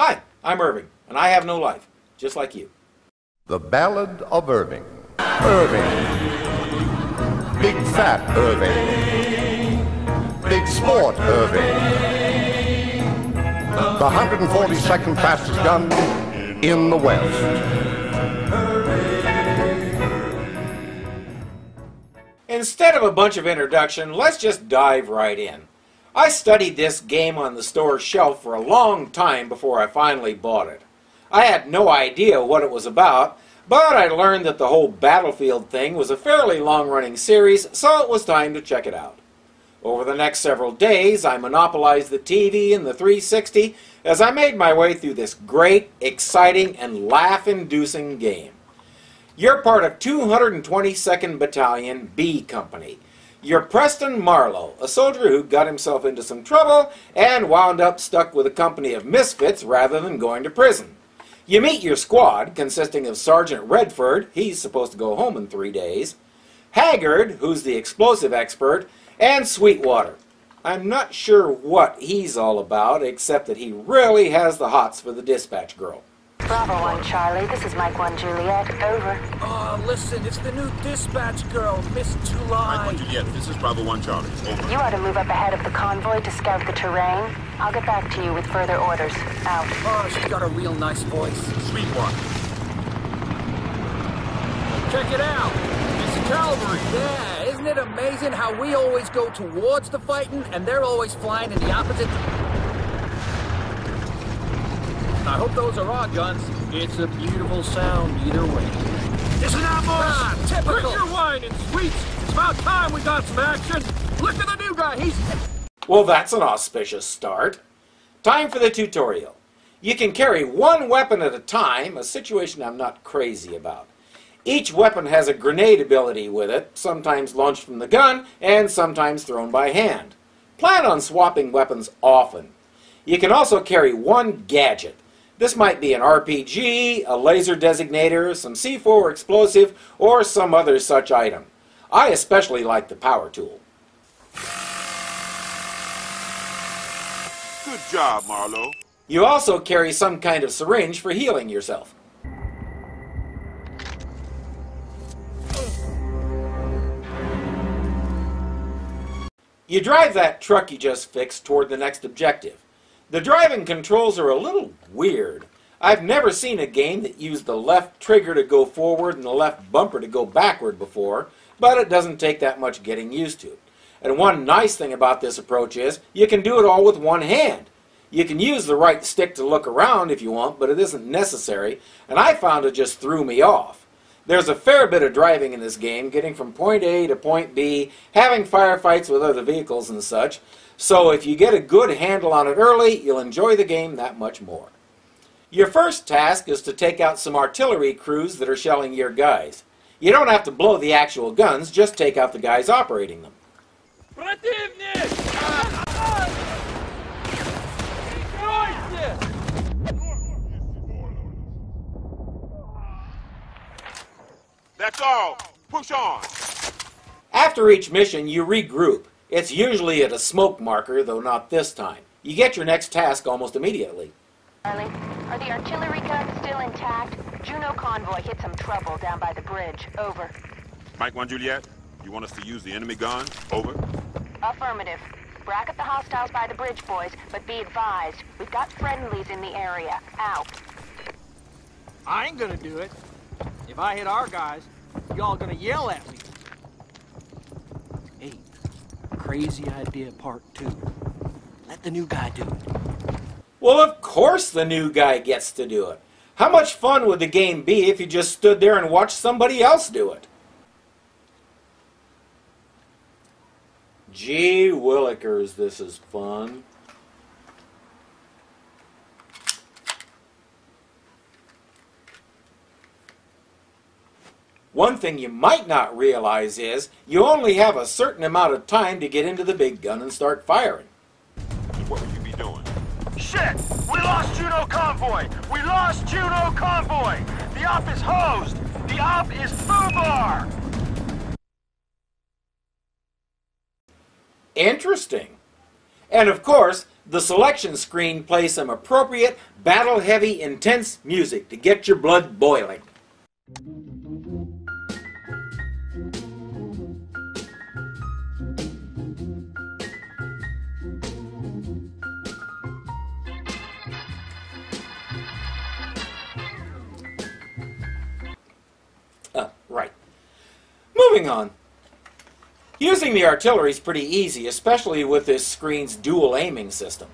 Hi, I'm Irving, and I have no life, just like you. The Ballad of Irving. Irving. Big fat Irving. Big sport Irving. The 142nd fastest gun in the West. Instead of a bunch of introduction, let's just dive right in. I studied this game on the store shelf for a long time before I finally bought it. I had no idea what it was about, but I learned that the whole Battlefield thing was a fairly long-running series, so it was time to check it out. Over the next several days, I monopolized the TV and the 360 as I made my way through this great, exciting, and laugh-inducing game. You're part of 222nd Battalion B Company. You're Preston Marlowe, a soldier who got himself into some trouble and wound up stuck with a company of misfits rather than going to prison. You meet your squad, consisting of Sergeant Redford, he's supposed to go home in 3 days, Haggard, who's the explosive expert, and Sweetwater. I'm not sure what he's all about, except that he really has the hots for the dispatch girl. Bravo 1 Charlie, this is Mike 1 Juliet, over. Listen, it's the new dispatch girl, Miss July. Mike 1 Juliet, this is Bravo 1 Charlie, over. You ought to move up ahead of the convoy to scout the terrain. I'll get back to you with further orders. Out. Oh, she's got a real nice voice. Sweetwater. Check it out. It's cavalry. Yeah, isn't it amazing how we always go towards the fighting and they're always flying in the opposite? I hope those are our guns. It's a beautiful sound either way. Listen out, boys! Typical. Drink your wine and sweets. It's about time we got some action. Look at the new guy. He's... Well, that's an auspicious start. Time for the tutorial. You can carry one weapon at a time, a situation I'm not crazy about. Each weapon has a grenade ability with it, sometimes launched from the gun and sometimes thrown by hand. Plan on swapping weapons often. You can also carry one gadget. This might be an RPG, a laser designator, some C4 explosive, or some other such item. I especially like the power tool. Good job, Marlowe. You also carry some kind of syringe for healing yourself. You drive that truck you just fixed toward the next objective. The driving controls are a little weird. I've never seen a game that used the left trigger to go forward and the left bumper to go backward before, but it doesn't take that much getting used to. And one nice thing about this approach is you can do it all with one hand. You can use the right stick to look around if you want, but it isn't necessary, and I found it just threw me off. There's a fair bit of driving in this game, getting from point A to point B, having firefights with other vehicles and such, so if you get a good handle on it early, you'll enjoy the game that much more. Your first task is to take out some artillery crews that are shelling your guys. You don't have to blow the actual guns, just take out the guys operating them. That's all. Push on. After each mission, you regroup. It's usually at a smoke marker, though not this time. You get your next task almost immediately. Charlie, are the artillery guns still intact? Juno convoy hit some trouble down by the bridge, over. Mike 1 Juliet, you want us to use the enemy gun, over? Affirmative. Bracket the hostiles by the bridge, boys, but be advised, we've got friendlies in the area. Out. I ain't gonna do it. If I hit our guys, y'all gonna yell at me. Hey, crazy idea part 2. Let the new guy do it. Well, of course the new guy gets to do it. How much fun would the game be if you just stood there and watched somebody else do it? Gee willikers, this is fun. One thing you might not realize is you only have a certain amount of time to get into the big gun and start firing. What would you be doing? Shit! We lost Juno convoy! We lost Juno convoy! The op is hosed! The op is FUBAR! Interesting. And of course, The selection screen plays some appropriate, battle-heavy, intense music to get your blood boiling. Right. Moving on. Using the artillery is pretty easy, especially with this screen's dual aiming system.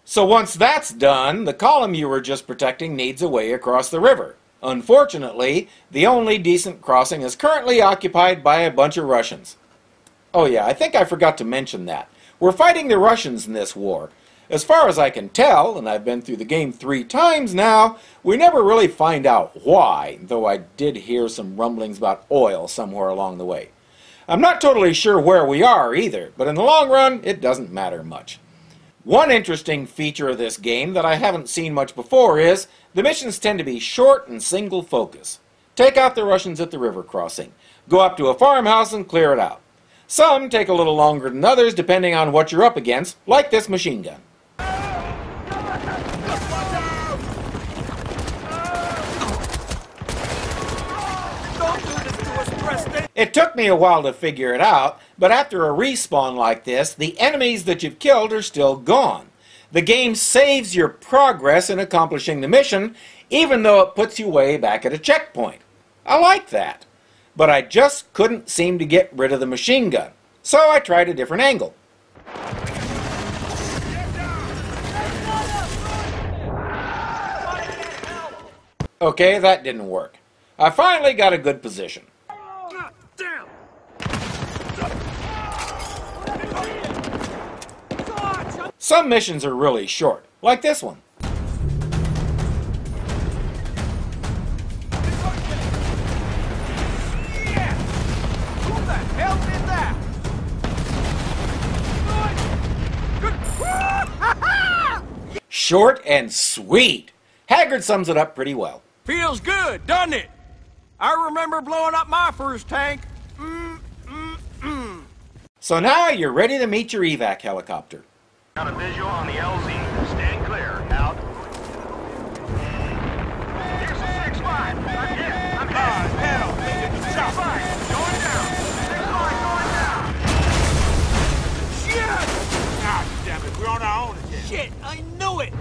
So once that's done, the column you were just protecting needs a way across the river. Unfortunately, the only decent crossing is currently occupied by a bunch of Russians. Oh yeah, I think I forgot to mention that. We're fighting the Russians in this war. As far as I can tell, and I've been through the game 3 times now, we never really find out why, though I did hear some rumblings about oil somewhere along the way. I'm not totally sure where we are either, but in the long run, it doesn't matter much. One interesting feature of this game that I haven't seen much before is the missions tend to be short and single focus. Take out the Russians at the river crossing. Go up to a farmhouse and clear it out. Some take a little longer than others depending on what you're up against, like this machine gun. It took me a while to figure it out, but after a respawn like this, the enemies that you've killed are still gone. The game saves your progress in accomplishing the mission, even though it puts you way back at a checkpoint. I like that. But I just couldn't seem to get rid of the machine gun, so I tried a different angle. Okay, that didn't work. I finally got a good position. Some missions are really short, like this one. Short and sweet. Haggard sums it up pretty well. Feels good, doesn't it? I remember blowing up my first tank. So now you're ready to meet your evac helicopter. Got a visual on the LZ. Stand clear. Out. Here's a 6-5. I'm hit. Hell. 6-5. Going down. 6-5 going down. Shit! Ah, damn it. We're on our own again. Shit, I knew it.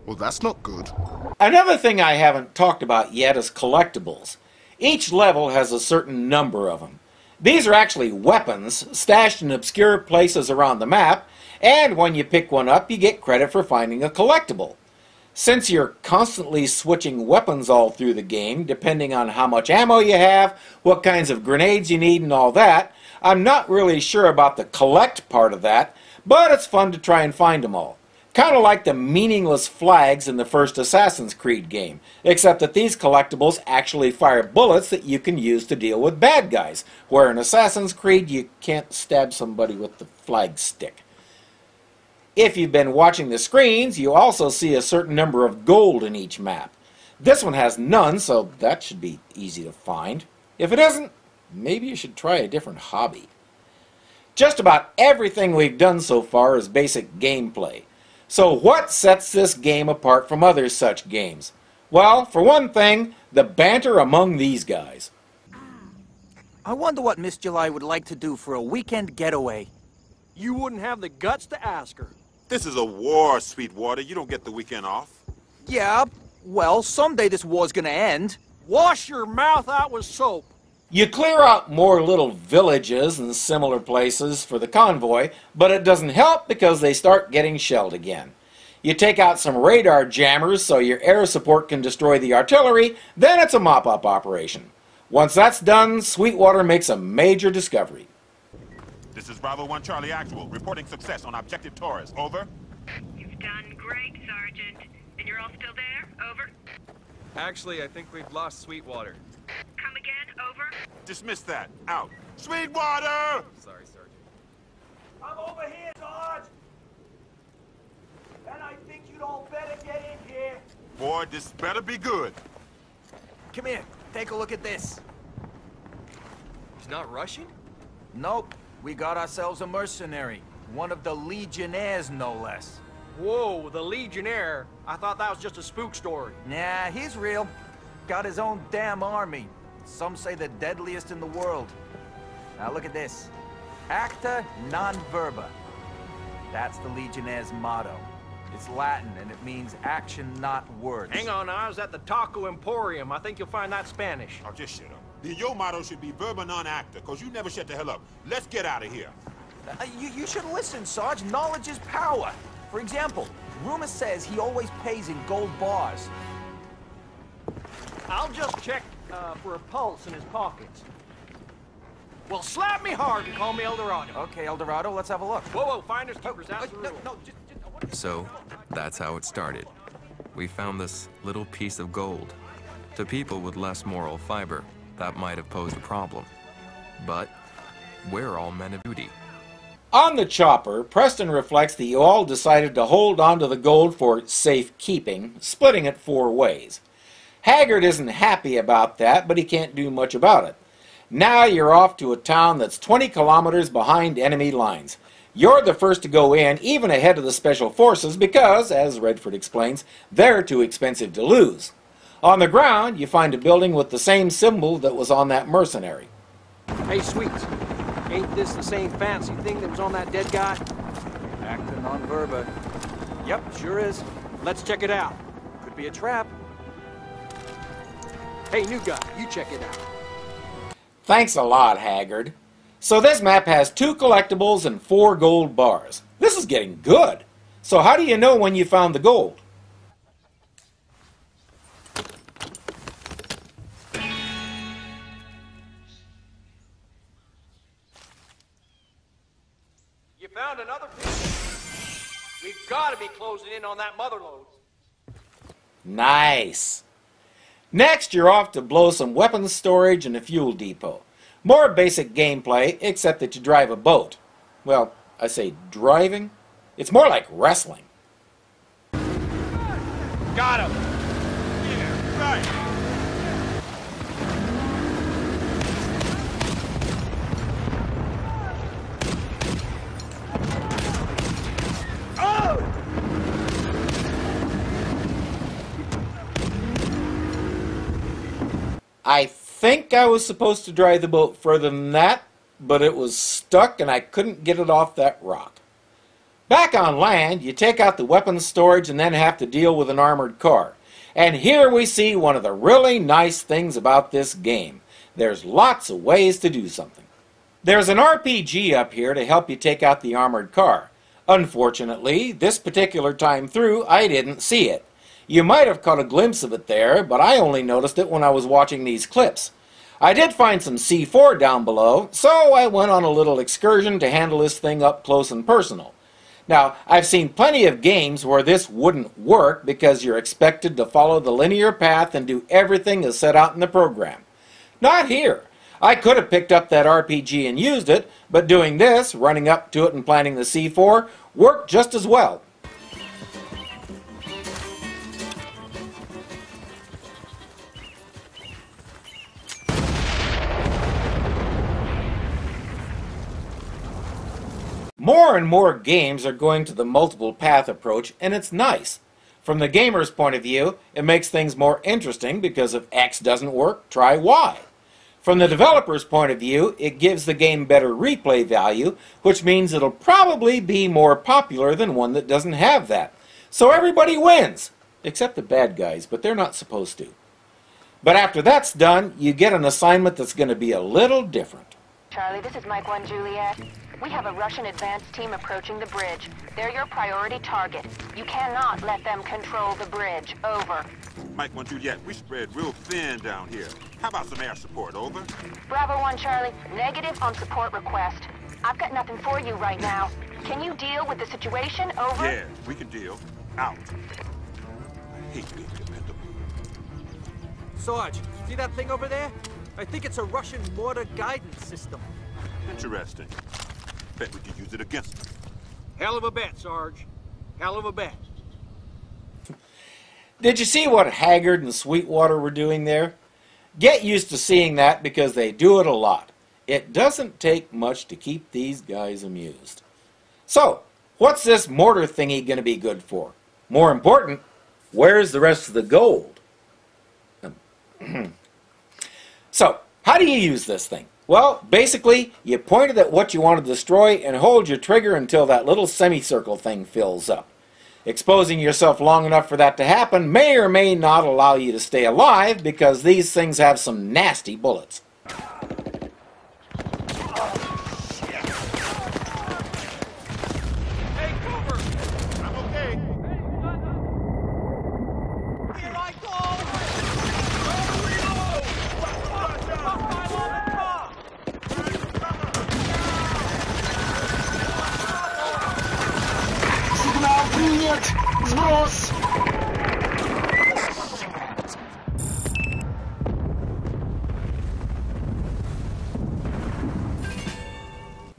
Well, that's not good. Another thing I haven't talked about yet is collectibles. Each level has a certain number of them. These are actually weapons stashed in obscure places around the map, and when you pick one up, you get credit for finding a collectible. Since you're constantly switching weapons all through the game, depending on how much ammo you have, what kinds of grenades you need, and all that, I'm not really sure about the collect part of that, but it's fun to try and find them all. Kind of like the meaningless flags in the first Assassin's Creed game, except that these collectibles actually fire bullets that you can use to deal with bad guys, where in Assassin's Creed you can't stab somebody with the flag stick. If you've been watching the screens, you also see a certain number of gold in each map. This one has none, so that should be easy to find. If it isn't, maybe you should try a different hobby. Just about everything we've done so far is basic gameplay. So what sets this game apart from other such games? Well, for one thing, the banter among these guys. I wonder what Miss July would like to do for a weekend getaway. You wouldn't have the guts to ask her. This is a war, Sweetwater. You don't get the weekend off. Yeah, well, someday this war's gonna end. Wash your mouth out with soap. You clear out more little villages and similar places for the convoy, but it doesn't help because they start getting shelled again. You take out some radar jammers so your air support can destroy the artillery, then it's a mop-up operation. Once that's done, Sweetwater makes a major discovery. This is Bravo 1 Charlie Actual, reporting success on Objective Taurus. Over. You've done great, Sergeant. And you're all still there? Over. Actually, I think we've lost Sweetwater. Come again? Over. Dismiss that. Out. Sweetwater! Sorry, Sergeant. I'm over here, Sarge. And I think you'd all better get in here. Boy, this better be good. Come here, take a look at this. He's not Russian? Nope, we got ourselves a mercenary. One of the Legionnaires, no less. Whoa, the Legionnaire. I thought that was just a spook story. Nah, he's real. Got his own damn army. Some say the deadliest in the world. Now look at this. Acta non verba. That's the Legionnaire's motto. It's Latin, and it means action, not words. Hang on, I was at the Taco Emporium. I think you'll find that Spanish. Oh, just shut up. Then your motto should be verba non acta, because you never shut the hell up. Let's get out of here. You should listen, Sarge. Knowledge is power. For example, rumor says he always pays in gold bars. I'll just check for a pulse in his pockets. Well, slap me hard and call me El Dorado. Okay, El Dorado, let's have a look. Whoa, whoa, finders keepers, that's the rule. So, that's how it started. We found this little piece of gold. To people with less moral fiber, that might have posed a problem. But we're all men of duty. On the chopper, Preston reflects that you all decided to hold on to the gold for safekeeping, splitting it 4 ways. Haggard isn't happy about that, but he can't do much about it. Now you're off to a town that's 20 kilometers behind enemy lines. You're the first to go in, even ahead of the Special Forces, because, as Redford explains, they're too expensive to lose. On the ground, you find a building with the same symbol that was on that mercenary. Hey, Sweets, ain't this the same fancy thing that was on that dead guy? Acta non verba. Yep, sure is. Let's check it out. Could be a trap. Hey, new guy, you check it out. Thanks a lot, Haggard. So this map has 2 collectibles and 4 gold bars. This is getting good. So how do you know when you found the gold? You found another piece? We've got to be closing in on that mother lode. Nice. Next, you're off to blow some weapons storage and a fuel depot. More basic gameplay, except that you drive a boat. Well, I say driving. It's more like wrestling. Got him. Yeah, right. I think I was supposed to drive the boat further than that, but it was stuck and I couldn't get it off that rock. Back on land, you take out the weapons storage and then have to deal with an armored car. And here we see one of the really nice things about this game. There's lots of ways to do something. There's an RPG up here to help you take out the armored car. Unfortunately, this particular time through, I didn't see it. You might have caught a glimpse of it there, but I only noticed it when I was watching these clips. I did find some C4 down below, so I went on a little excursion to handle this thing up close and personal. Now, I've seen plenty of games where this wouldn't work because you're expected to follow the linear path and do everything as set out in the program. Not here. I could have picked up that RPG and used it, but doing this, running up to it and planting the C4, worked just as well. More and more games are going to the multiple path approach, and it's nice. From the gamer's point of view, it makes things more interesting because if X doesn't work, try Y. From the developer's point of view, it gives the game better replay value, which means it'll probably be more popular than one that doesn't have that. So everybody wins, except the bad guys, but they're not supposed to. But after that's done, you get an assignment that's going to be a little different. Charlie, this is Mike 1 Juliet. We have a Russian advance team approaching the bridge. They're your priority target. You cannot let them control the bridge. Over. Mike 1 Juliet, we spread real thin down here. How about some air support? Over. Bravo 1 Charlie, negative on support request. I've got nothing for you right now. Can you deal with the situation? Over. Yeah, we can deal. Out. I hate being dependable. Sarge, see that thing over there? I think it's a Russian mortar guidance system. Interesting. Bet we could use it against them. Hell of a bet, Sarge. Hell of a bet. Did you see what Haggard and Sweetwater were doing there? Get used to seeing that because they do it a lot. It doesn't take much to keep these guys amused. So, what's this mortar thingy going to be good for? More important, where's the rest of the gold? So, how do you use this thing? Well, basically, you point it at what you want to destroy and hold your trigger until that little semicircle thing fills up. Exposing yourself long enough for that to happen may or may not allow you to stay alive because these things have some nasty bullets.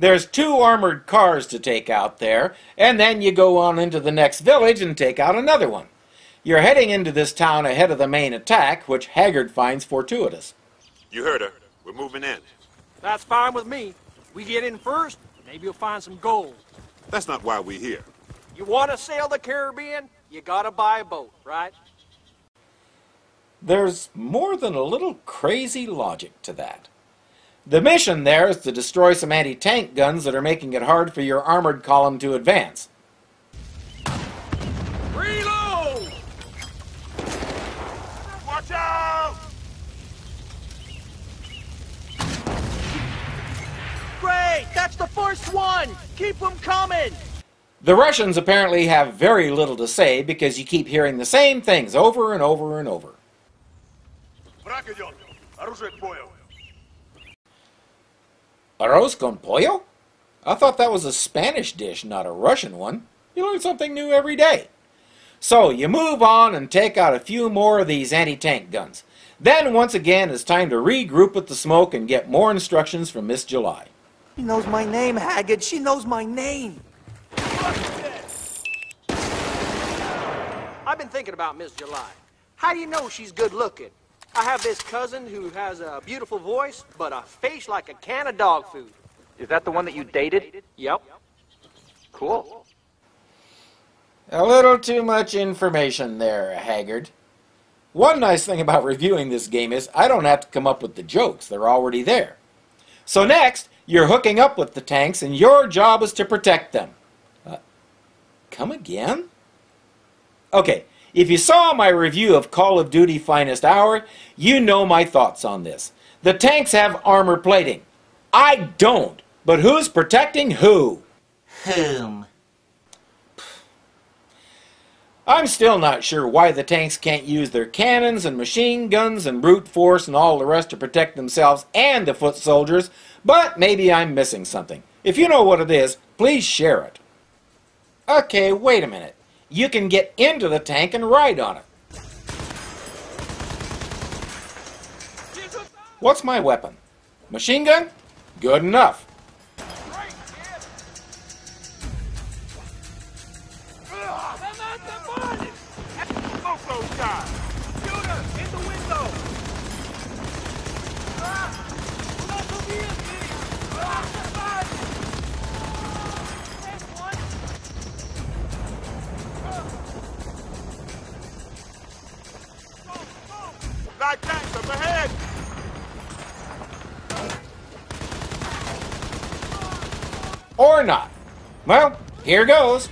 There's 2 armored cars to take out there, and then you go on into the next village and take out another one. You're heading into this town ahead of the main attack, which Haggard finds fortuitous. You heard her. We're moving in. That's fine with me. We get in first, maybe you'll find some gold. That's not why we're here. You want to sail the Caribbean? You gotta buy a boat, right? There's more than a little crazy logic to that. The mission there is to destroy some anti-tank guns that are making it hard for your armored column to advance. Reload! Watch out! Great! That's the first one! Keep them coming! The Russians apparently have very little to say because you keep hearing the same things over and over and over. Arroz con pollo? I thought that was a Spanish dish, not a Russian one. You learn something new every day. So you move on and take out a few more of these anti-tank guns. Then once again it's time to regroup with the smoke and get more instructions from Miss July. She knows my name, Haggard. She knows my name. I've been thinking about Miss July. How do you know she's good looking? I have this cousin who has a beautiful voice, but a face like a can of dog food. Is that the one that you dated? Yep. Cool. A little too much information there, Haggard. One nice thing about reviewing this game is I don't have to come up with the jokes. They're already there. So next, you're hooking up with the tanks and your job is to protect them. Come again? Okay, if you saw my review of Call of Duty Finest Hour, you know my thoughts on this. The tanks have armor plating. I don't. But who's protecting who? Whom? I'm still not sure why the tanks can't use their cannons and machine guns and brute force and all the rest to protect themselves and the foot soldiers, but maybe I'm missing something. If you know what it is, please share it. Okay, wait a minute. You can get into the tank and ride on it. What's my weapon? Machine gun? Good enough. Light tanks up ahead! Or not. Well, here goes.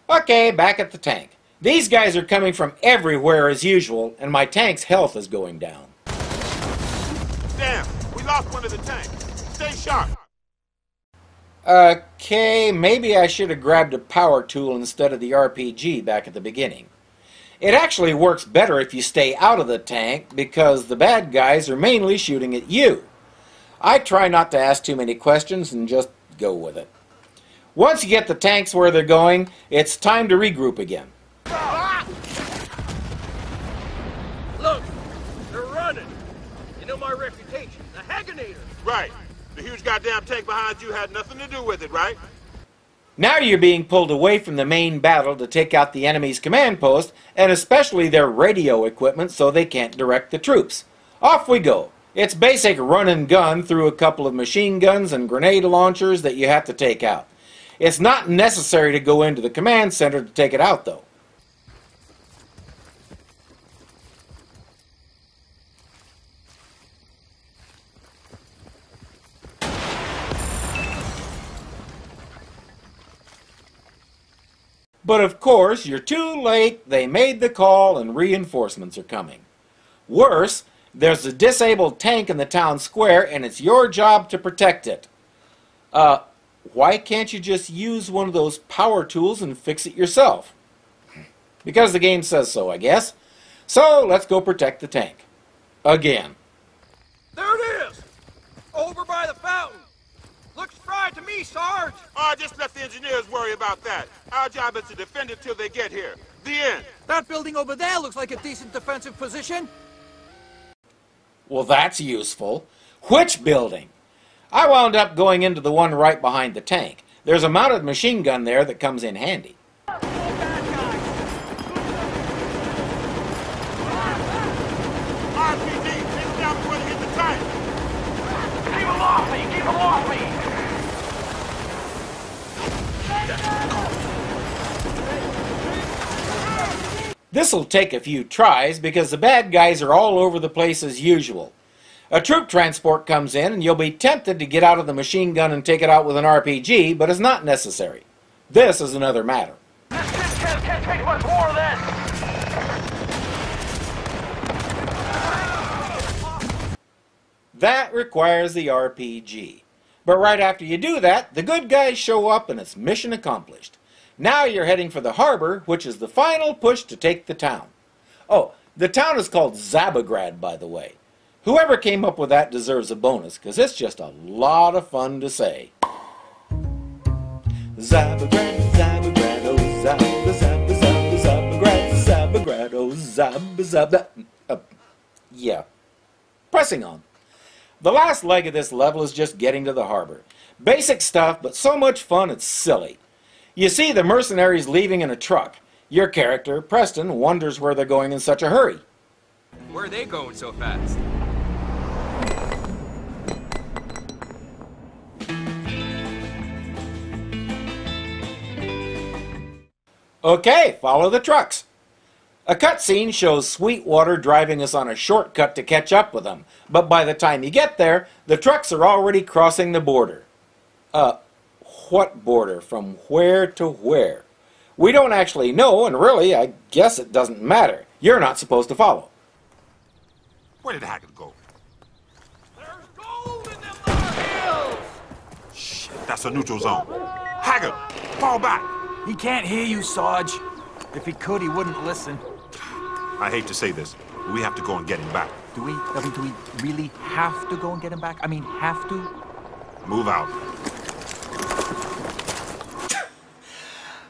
Okay, back at the tank. These guys are coming from everywhere as usual, and my tank's health is going down. Damn, we lost one of the tanks. Stay sharp. Okay, maybe I should have grabbed a power tool instead of the RPG back at the beginning. It actually works better if you stay out of the tank because the bad guys are mainly shooting at you. I try not to ask too many questions and just go with it. Once you get the tanks where they're going, it's time to regroup again. Look, they're running. You know my reputation, the Hagganator. Right. The huge goddamn tank behind you had nothing to do with it, right? Now you're being pulled away from the main battle to take out the enemy's command post, and especially their radio equipment so they can't direct the troops. Off we go. It's basic run and gun through a couple of machine guns and grenade launchers that you have to take out. It's not necessary to go into the command center to take it out, though. But of course, you're too late. They made the call and reinforcements are coming. Worse, there's a disabled tank in the town square and it's your job to protect it. Why can't you just use one of those power tools and fix it yourself? Because the game says so, I guess. So let's go protect the tank. Again. There it is! Over by the fountain! Looks fried to me, Sarge! Just let the engineers worry about that. Our job is to defend it till they get here. The end. That building over there looks like a decent defensive position. Well, that's useful. Which building? I wound up going into the one right behind the tank. There's a mounted machine gun there that comes in handy. RPG, take them down before they hit the tank. Keep them off me! Keep them off me! This'll take a few tries because the bad guys are all over the place as usual. A troop transport comes in and you'll be tempted to get out of the machine gun and take it out with an RPG, but it's not necessary. This is another matter. This can't take much more of this! That requires the RPG. But right after you do that, the good guys show up and it's mission accomplished. Now you're heading for the harbor, which is the final push to take the town. Oh, the town is called Zabagrad, by the way. Whoever came up with that deserves a bonus, because it's just a lot of fun to say. Zabagrad, Zabagrad, oh Zabba, Zabba, Zabba, Zabagrad, Zabagrad, oh Zabba, Zabba. Yeah. Pressing on. The last leg of this level is just getting to the harbor. Basic stuff, but so much fun it's silly. You see the mercenaries leaving in a truck. Your character, Preston, wonders where they're going in such a hurry. Where are they going so fast? Okay, follow the trucks. A cutscene shows Sweetwater driving us on a shortcut to catch up with them, but by the time you get there, the trucks are already crossing the border. What border? From where to where? We don't actually know, and really, I guess it doesn't matter. You're not supposed to follow. Where did Hackett go? There's gold in them there hills! Shit, that's a neutral zone. Hackett, fall back! He can't hear you, Sarge. If he could, he wouldn't listen. I hate to say this, but we have to go and get him back. Do we really have to go and get him back? I mean, have to? Move out.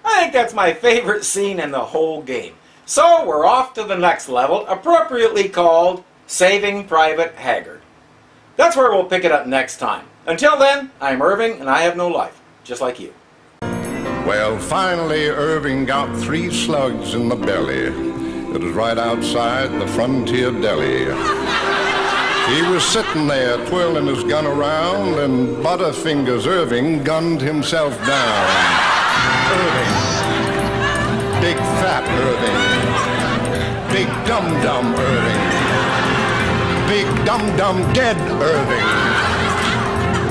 I think that's my favorite scene in the whole game. So we're off to the next level, appropriately called Saving Private Haggard. That's where we'll pick it up next time. Until then, I'm Irving, and I have no life, just like you. Well, finally, Irving got 3 slugs in the belly. It was right outside the Frontier Deli. He was sitting there twirling his gun around, and Butterfingers Irving gunned himself down. Irving. Big fat Irving. Big dum-dum Irving. Big dum-dum dead Irving.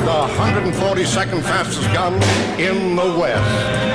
The 142nd fastest gun in the West.